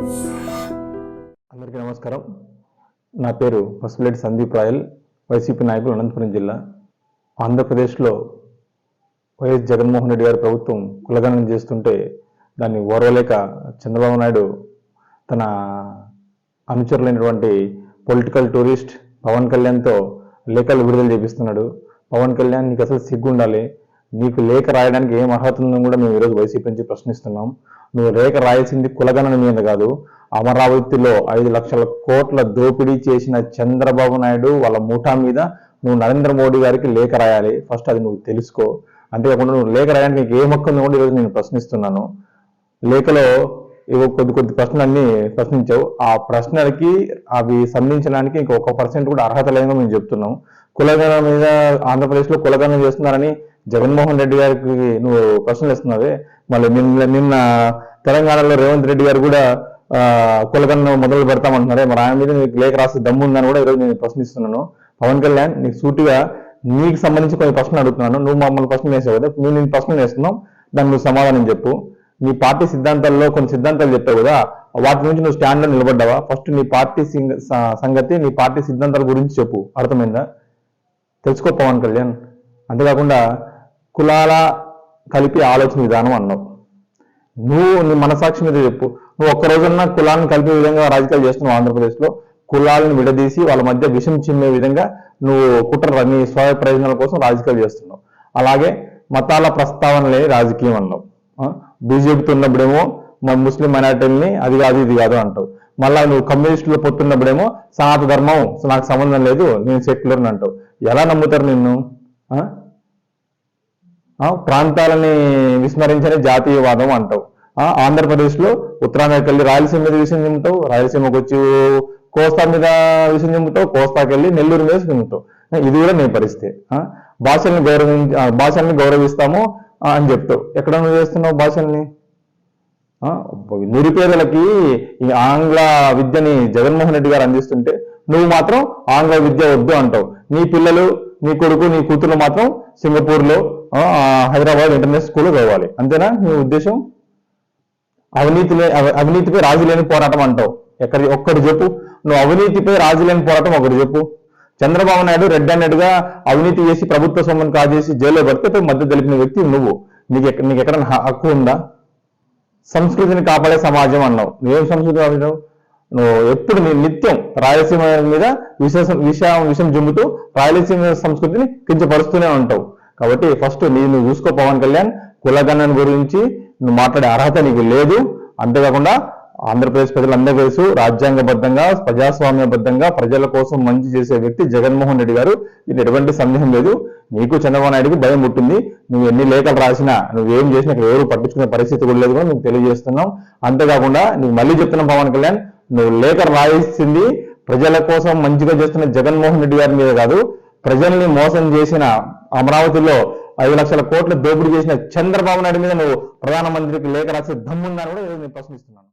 అందరికీ నమస్కారం. నా పేరు పసుపులేటి సందీప్ రాయల్, వైసీపీ నాయకులు, అనంతపురం జిల్లా. ఆంధ్రప్రదేశ్లో వైఎస్ జగన్మోహన్ రెడ్డి గారి ప్రభుత్వం కులగణన చేస్తుంటే దాన్ని ఓర్వలేక చంద్రబాబు నాయుడు తన అనుచరులైనటువంటి పొలిటికల్ టూరిస్ట్ పవన్ కళ్యాణ్తో లేఖలు విడుదల చేపిస్తున్నాడు. పవన్ కళ్యాణ్, నీకు అసలు సిగ్గుండాలి, నీకు లేఖ రాయడానికి ఏం అర్హత ఉందని కూడా మేము ఈరోజు వైసీపీ నుంచి ప్రశ్నిస్తున్నాం. నువ్వు లేఖ రాయాల్సింది కులగణన మీద కాదు, అమరావతిలో 5 లక్షల కోట్ల దోపిడీ చేసిన చంద్రబాబు నాయుడు వాళ్ళ ముఠా మీద నువ్వు నరేంద్ర మోడీ గారికి లేఖ రాయాలి. ఫస్ట్ అది నువ్వు తెలుసుకో. అంతేకాకుండా నువ్వు లేఖ రాయడానికి నీకు ఏ హక్కు ఉందో కూడా ఈరోజు నేను ప్రశ్నిస్తున్నాను. లేఖలో ఏవో కొద్ది ప్రశ్నలన్నీ ప్రశ్నించావు. ఆ ప్రశ్నలకి అవి సంధించడానికి ఇంక 1% కూడా అర్హత లేదని మేము చెప్తున్నాం. కులగణన మీద ఆంధ్రప్రదేశ్లో కులగణన చేస్తున్నారని జగన్మోహన్ రెడ్డి గారికి నువ్వు ప్రశ్నలు ఇస్తున్నావే. మళ్ళీ నిన్న తెలంగాణలో రేవంత్ రెడ్డి గారు కూడా కులగణన మొదలు పెడతామంటున్నారే, మరి ఆయన మీద నీకు లేఖ రాసి దమ్ము ఉందని కూడా ఈరోజు నేను ప్రశ్నిస్తున్నాను. పవన్ కళ్యాణ్, నీకు సూటిగా నీకు సంబంధించి కొన్ని ప్రశ్నలు అడుగుతున్నాను. నువ్వు మమ్మల్ని ప్రశ్నలు వేసావు కదా, మేము నేను ప్రశ్నలు వేస్తున్నాం, దాన్ని నువ్వు సమాధానం చెప్పు. నీ పార్టీ సిద్ధాంతాల్లో కొన్ని సిద్ధాంతాలు చెప్పావు కదా, వాటి నుంచి నువ్వు స్టాండ్లో నిలబడ్డావా? ఫస్ట్ నీ పార్టీ సంగతి, నీ పార్టీ సిద్ధాంతాల గురించి చెప్పు. అర్థమైందా? తెలుసుకో పవన్ కళ్యాణ్. అంతేకాకుండా కులాల కలిపి ఆలోచన విధానం అన్నావు. నువ్వు నీ మనసాక్షి మీద చెప్పు. నువ్వు ఒక్కరోజన్నా కులాలను కలిపే విధంగా రాజకీయాలు చేస్తున్నావు. ఆంధ్రప్రదేశ్లో కులాలను విడదీసి వాళ్ళ మధ్య విషం చిమ్మే విధంగా నువ్వు కుట్ర, నీ స్వయ ప్రయోజనాల కోసం రాజకీయాలు చేస్తున్నావు. అలాగే మతాల ప్రస్తావన లేని రాజకీయం అన్నావు. బీజేపీతో ఉన్నప్పుడేమో మా ముస్లిం మైనార్టీలని అది కాదు ఇది కాదు అంటావు. మళ్ళా నువ్వు కమ్యూనిస్టులు పొత్తున్నప్పుడేమో సనాతన ధర్మం నాకు సంబంధం లేదు, నేను సెక్యులర్ అంటావు. ఎలా నమ్ముతారు నిన్ను? ప్రాంతాలని విస్మరించని జాతీయవాదం అంటావు. ఆంధ్రప్రదేశ్లో ఉత్తరాంధ్రకి వెళ్ళి రాయలసీమ మీద విషయం చెబుతావు, రాయలసీమకు వచ్చి కోస్తా మీద విషయం చెబుతావు, కోస్తాకి వెళ్ళి నెల్లూరు మీద చెబుతావు. ఇది కూడా నీ పరిస్థితి. భాషల్ని గౌరవిస్తాము అని చెప్తావు. ఎక్కడ నువ్వు చేస్తున్నావు భాషల్ని? నిరుపేదలకి ఈ ఆంగ్ల విద్యని జగన్మోహన్ రెడ్డి గారు అందిస్తుంటే నువ్వు మాత్రం ఆంగ్ల విద్య వద్దు అంటావు. నీ పిల్లలు, నీ కొడుకు, నీ కూతురు మాత్రం సింగపూర్లో, హైదరాబాద్ ఇంటర్నేషనల్ స్కూల్లో చదవాలి. అంతేనా నీ ఉద్దేశం? అవినీతిపై రాజీ లేని పోరాటం అంటావు. ఒక్కటి చెప్పు. నువ్వు అవినీతిపై రాజీ లేని పోరాటం ఒకటి చెప్పు. చంద్రబాబు నాయుడు రెడ్ హ్యాండెడ్ గా అవినీతి చేసి ప్రభుత్వ సొమ్మును కాజేసి జైల్లో పెడితే మధ్య తెలిపిన వ్యక్తి నువ్వు. నీకు ఎక్కడ హక్కు ఉందా? సంస్కృతిని కాపాడే సమాజం అన్నావు. నువ్వేం సంస్కృతి కాపాడావు? నువ్వు ఎప్పుడు నిత్యం రాయలసీమ మీద విషం జుమ్ముతూ రాయలసీమ సంస్కృతిని కించపరుస్తూనే ఉంటావు. కాబట్టి ఫస్ట్ నువ్వు చూసుకో పవన్ కళ్యాణ్. కులగణన గురించి నువ్వు మాట్లాడే అర్హత నీకు లేదు. అంతేకాకుండా ఆంధ్రప్రదేశ్ ప్రజలందరూ తెలుసు, రాజ్యాంగబద్ధంగా ప్రజాస్వామ్యబద్ధంగా ప్రజల కోసం మంచి చేసే వ్యక్తి జగన్మోహన్ రెడ్డి గారు. ఇది ఎటువంటి సందేహం లేదు. నీకు చంద్రబాబు నాయుడికి భయం పుట్టింది. నువ్వు ఎన్ని లేఖలు రాసినా, నువ్వేం చేసినా ఎవరు పట్టించుకునే పరిస్థితి కూడా లేదు, నువ్వు తెలియజేస్తున్నాం. అంతేకాకుండా నువ్వు మళ్ళీ చెప్తున్నాం పవన్ కళ్యాణ్, నువ్వు లేఖలు రాయిస్తుంది ప్రజల కోసం మంచిగా చేస్తున్న జగన్మోహన్ రెడ్డి గారి మీద కాదు, ప్రజల్ని మోసం చేసిన అమరావతిలో 5 లక్షల కోట్ల దోపిడీ చేసిన చంద్రబాబు నాయుడు మీద నువ్వు ప్రధానమంత్రికి లేఖ రాసే దమ్ముందని కూడా నేను ప్రశ్నిస్తున్నాను.